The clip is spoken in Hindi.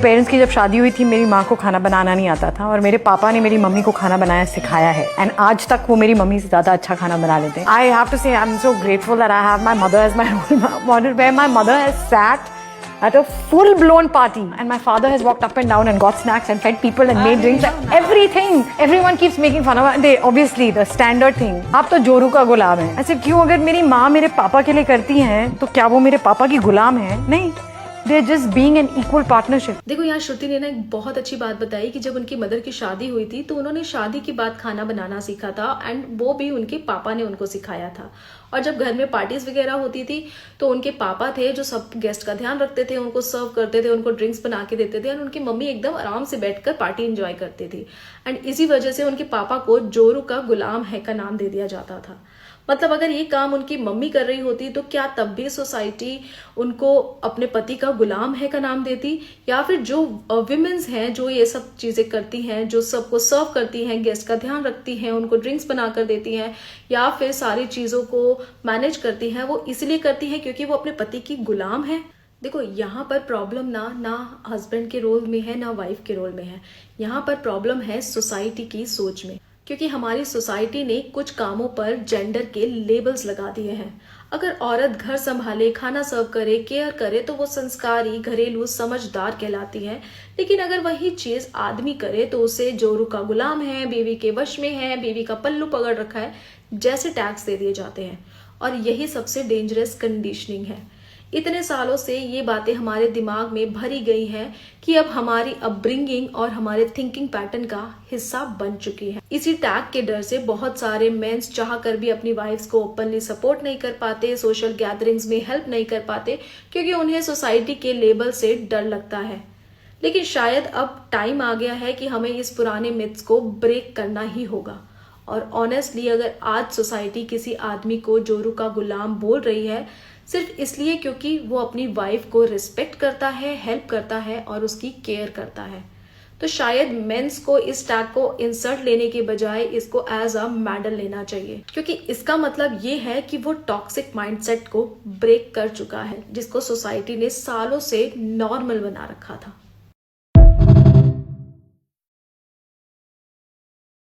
पेरेंट्स की जब शादी हुई थी मेरी माँ को खाना बनाना नहीं आता था और मेरे पापा ने मेरी मम्मी को खाना बनाया सिखाया है एंड आज तक वो मेरी मम्मी से ज़्यादा अच्छा खाना बना लेते हैं. आई have to say I am so grateful that I have my mother as my role model where my mother has sat at a full blown party and my father has walked up and down and got snacks and fed people and made drinks and everything. Everyone keeps making fun of they obviously the standard thing. आप तो जोरू का गुलाम है. ऐसे क्यों? अगर मेरी माँ मेरे पापा के लिए करती हैं तो क्या वो मेरे पापा की गुलाम है? नहीं. They're just being an equal partnership. देखो यहाँ श्रुति ने ना एक बहुत अच्छी बात बताई कि जब उनकी मदर की शादी हुई थी तो उन्होंने शादी के बाद खाना बनाना सीखा था एंड वो भी उनके पापा ने उनको सिखाया था. और जब घर में पार्टीज वगैरह होती थी तो उनके पापा थे जो सब गेस्ट का ध्यान रखते थे, उनको सर्व करते थे, उनको ड्रिंक्स बना के देते थे और उनकी मम्मी एकदम आराम से बैठकर पार्टी एंजॉय करती थी. एंड इसी वजह से उनके पापा को जोरू का गुलाम है का नाम दे दिया जाता था. मतलब अगर ये काम उनकी मम्मी कर रही होती तो क्या तब भी सोसाइटी उनको अपने पति का गुलाम है का नाम देती? या फिर जो विमेन्स हैं जो ये सब चीजें करती हैं, जो सबको सर्व करती हैं, गेस्ट का ध्यान रखती हैं, उनको ड्रिंक्स बनाकर देती हैं या फिर सारी चीजों को मैनेज करती हैं, वो इसलिए करती हैं क्योंकि वो अपने पति की गुलाम है? देखो यहाँ पर प्रॉब्लम ना हस्बैंड के रोल में है ना वाइफ के रोल में है. यहाँ पर प्रॉब्लम है सोसाइटी की सोच में, क्योंकि हमारी सोसाइटी ने कुछ कामों पर जेंडर के लेबल्स लगा दिए हैं. अगर औरत घर संभाले, खाना सर्व करे, केयर करे तो वो संस्कारी, घरेलू, समझदार कहलाती है. लेकिन अगर वही चीज आदमी करे तो उसे जोरू का गुलाम है, बीवी के वश में है, बीवी का पल्लू पकड़ रखा है जैसे टैग्स दे दिए जाते हैं. और यही सबसे डेंजरस कंडीशनिंग है. इतने सालों से ये बातें हमारे दिमाग में भरी गई हैं कि अब हमारी अपब्रिंगिंग और हमारे थिंकिंग पैटर्न का हिस्सा बन चुकी है. इसी टैग के डर से बहुत सारे मेंस चाह कर भी अपनी वाइफ्स को ओपनली सपोर्ट नहीं कर पाते, सोशल गैदरिंग्स में हेल्प नहीं कर पाते क्योंकि उन्हें सोसाइटी के लेबल से डर लगता है. लेकिन शायद अब टाइम आ गया है कि हमें इस पुराने मिथ्स को ब्रेक करना ही होगा. और ऑनेस्टली अगर आज सोसाइटी किसी आदमी को जोरू का गुलाम बोल रही है सिर्फ इसलिए क्योंकि वो अपनी वाइफ को रिस्पेक्ट करता है, हेल्प करता है और उसकी केयर करता है, तो शायद मेंस को इस टैग को इंसल्ट लेने के बजाय इसको एज अ मेडल लेना चाहिए. क्योंकि इसका मतलब ये है कि वो टॉक्सिक माइंडसेट को ब्रेक कर चुका है जिसको सोसाइटी ने सालों से नॉर्मल बना रखा था.